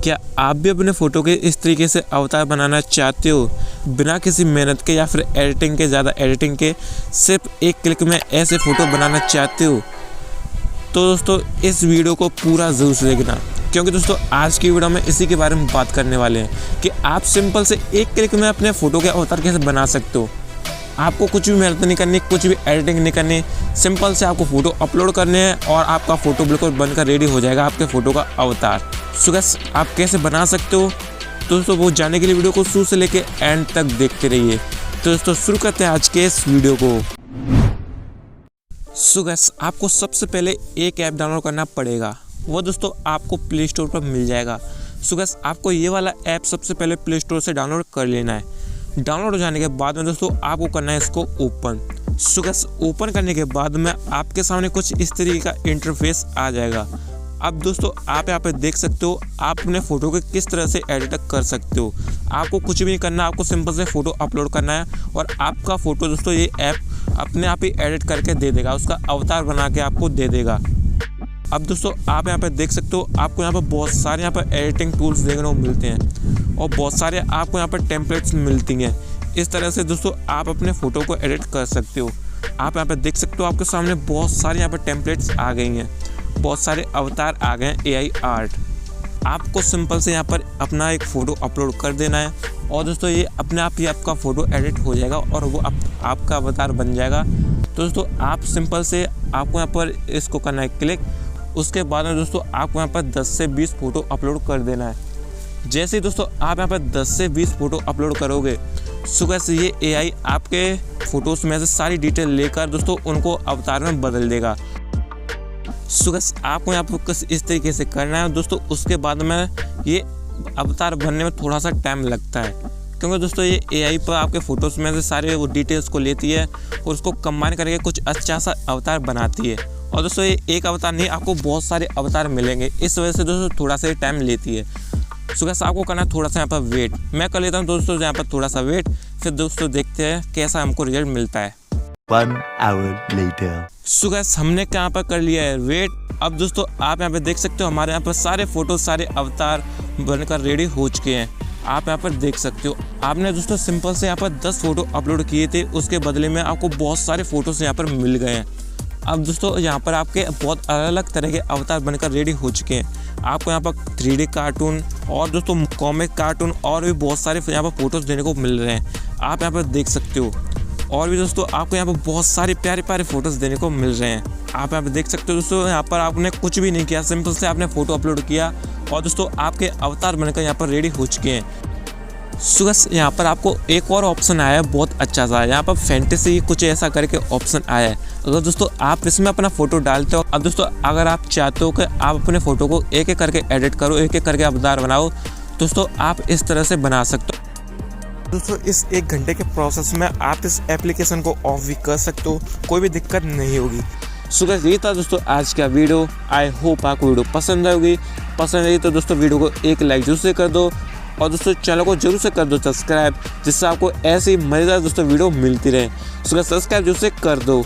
क्या आप भी अपने फ़ोटो के इस तरीके से अवतार बनाना चाहते हो, बिना किसी मेहनत के या फिर एडिटिंग के, ज़्यादा एडिटिंग के, सिर्फ एक क्लिक में ऐसे फ़ोटो बनाना चाहते हो? तो दोस्तों इस वीडियो को पूरा ज़रूर से देखना, क्योंकि दोस्तों आज की वीडियो में इसी के बारे में बात करने वाले हैं कि आप सिंपल से एक क्लिक में अपने फ़ोटो के अवतार कैसे बना सकते हो। आपको कुछ भी मेहनत नहीं करनी, कुछ भी एडिटिंग नहीं करनी, सिंपल से आपको फ़ोटो अपलोड करने हैं और आपका फ़ोटो बिल्कुल बनकर रेडी हो जाएगा, आपके फ़ोटो का अवतार। सो गाइस, आप कैसे बना सकते हो दोस्तों, वो जानने के लिए वीडियो को शुरू से लेकर एंड तक देखते रहिए। तो दोस्तों शुरू करते हैं आज के इस वीडियो को। सो गाइस, आपको सबसे पहले एक ऐप डाउनलोड करना पड़ेगा, वो दोस्तों आपको प्ले स्टोर पर मिल जाएगा। सो गाइस, आपको ये वाला ऐप सबसे पहले प्ले स्टोर से डाउनलोड कर लेना है। डाउनलोड हो जाने के बाद में दोस्तों आपको करना है इसको ओपन। सो गाइस, ओपन करने के बाद में आपके सामने कुछ इस तरीके का इंटरफेस आ जाएगा। अब दोस्तों आप यहाँ पे देख सकते हो आप अपने फ़ोटो के किस तरह से एडिट कर सकते हो। आपको कुछ भी नहीं करना, आपको सिंपल से फ़ोटो अपलोड करना है और आपका फ़ोटो दोस्तों ये ऐप अपने आप ही एडिट करके दे देगा, उसका अवतार बना के आपको दे देगा। अब दोस्तों आप यहाँ पे देख सकते हो आपको यहाँ पर बहुत सारे यहाँ पर एडिटिंग टूल्स देखने को मिलते हैं और बहुत सारे आपको यहाँ पर टेम्पलेट्स मिलती हैं। इस तरह से दोस्तों आप अपने फ़ोटो को एडिट कर सकते हो। आप यहाँ पर देख सकते हो आपके सामने बहुत सारे यहाँ पर टेम्पलेट्स आ गई हैं, बहुत सारे अवतार आ गए हैं AI आर्ट। आपको सिंपल से यहाँ पर अपना एक फ़ोटो अपलोड कर देना है और दोस्तों ये अपने आप ही आपका फ़ोटो एडिट हो जाएगा और वो आपका अवतार बन जाएगा। तो दोस्तों आप सिंपल से आपको यहाँ पर इसको करना है क्लिक। उसके बाद में दोस्तों आपको यहाँ पर 10 से 20 फ़ोटो अपलोड कर देना है। जैसे ही दोस्तों आप यहाँ पर 10 से 20 फ़ोटो अपलोड करोगे, सो गाइस ये AI आपके फ़ोटोज़ में से सारी डिटेल लेकर दोस्तों उनको अवतार में बदल देगा। सो गाइस आपको यहाँ पर कुछ इस तरीके से करना है दोस्तों। उसके बाद में ये अवतार बनने में थोड़ा सा टाइम लगता है, क्योंकि दोस्तों ये AI पर आपके फ़ोटोज़ में से सारे वो डिटेल्स को लेती है और उसको कंबाइन करके कुछ अच्छा सा अवतार बनाती है। और दोस्तों ये एक अवतार नहीं, आपको बहुत सारे अवतार मिलेंगे, इस वजह से दोस्तों थोड़ा सा टाइम लेती है। सो गाइस आपको करना है थोड़ा सा यहाँ पर वेट। मैं कर लेता हूँ दोस्तों यहाँ पर थोड़ा सा वेट, फिर दोस्तों देखते हैं कैसा हमको रिजल्ट मिलता है। 1 hour later. सो गाइस हमने यहाँ पर कर लिया है वेट। अब दोस्तों आप यहाँ पे देख सकते हो हमारे यहाँ पर सारे फ़ोटो, सारे अवतार बनकर रेडी हो चुके हैं। आप यहाँ पर देख सकते हो आपने दोस्तों सिंपल से यहाँ पर 10 फ़ोटो अपलोड किए थे, उसके बदले में आपको बहुत सारे फ़ोटोज़ यहाँ पर मिल गए हैं। अब दोस्तों यहाँ पर आपके बहुत अलग अलग तरह के अवतार बनकर रेडी हो चुके हैं। आपको यहाँ पर 3D कार्टून और दोस्तों कॉमिक कार्टून और भी बहुत सारे यहाँ पर फ़ोटोज़ देने को मिल रहे हैं। आप यहाँ पर देख सकते हो और भी दोस्तों आपको यहाँ पर बहुत सारे प्यारे प्यारे फ़ोटोज़ देने को मिल रहे हैं। आप यहाँ पर देख सकते हो दोस्तों यहाँ पर आपने कुछ भी नहीं किया, सिंपल से आपने फ़ोटो अपलोड किया और दोस्तों आपके अवतार बनकर यहाँ पर रेडी हो चुके हैं। सो गाइस यहाँ पर आपको एक और ऑप्शन आया है बहुत अच्छा सा, यहाँ पर फैंटेसी कुछ ऐसा करके ऑप्शन आया है। अगर दोस्तों आप इसमें अपना फ़ोटो डालते हो, अब दोस्तों अगर आप चाहते हो कि आप अपने फ़ोटो को एक एक करके एडिट करो, एक एक करके अवतार बनाओ, दोस्तों आप इस तरह से बना सकते हो। दोस्तों इस 1 घंटे के प्रोसेस में आप इस एप्लीकेशन को ऑफ भी कर सकते हो, कोई भी दिक्कत नहीं होगी। सो गाइस ये था दोस्तों आज का वीडियो। आई होप आपको वीडियो पसंद आएगी। पसंद आई तो दोस्तों वीडियो को एक लाइक जरूर से कर दो और दोस्तों चैनल को जरूर से कर दो सब्सक्राइब, जिससे आपको ऐसी मज़ेदार दोस्तों वीडियो मिलती रहे। सो गाइस सब्सक्राइब जरूर से कर दो।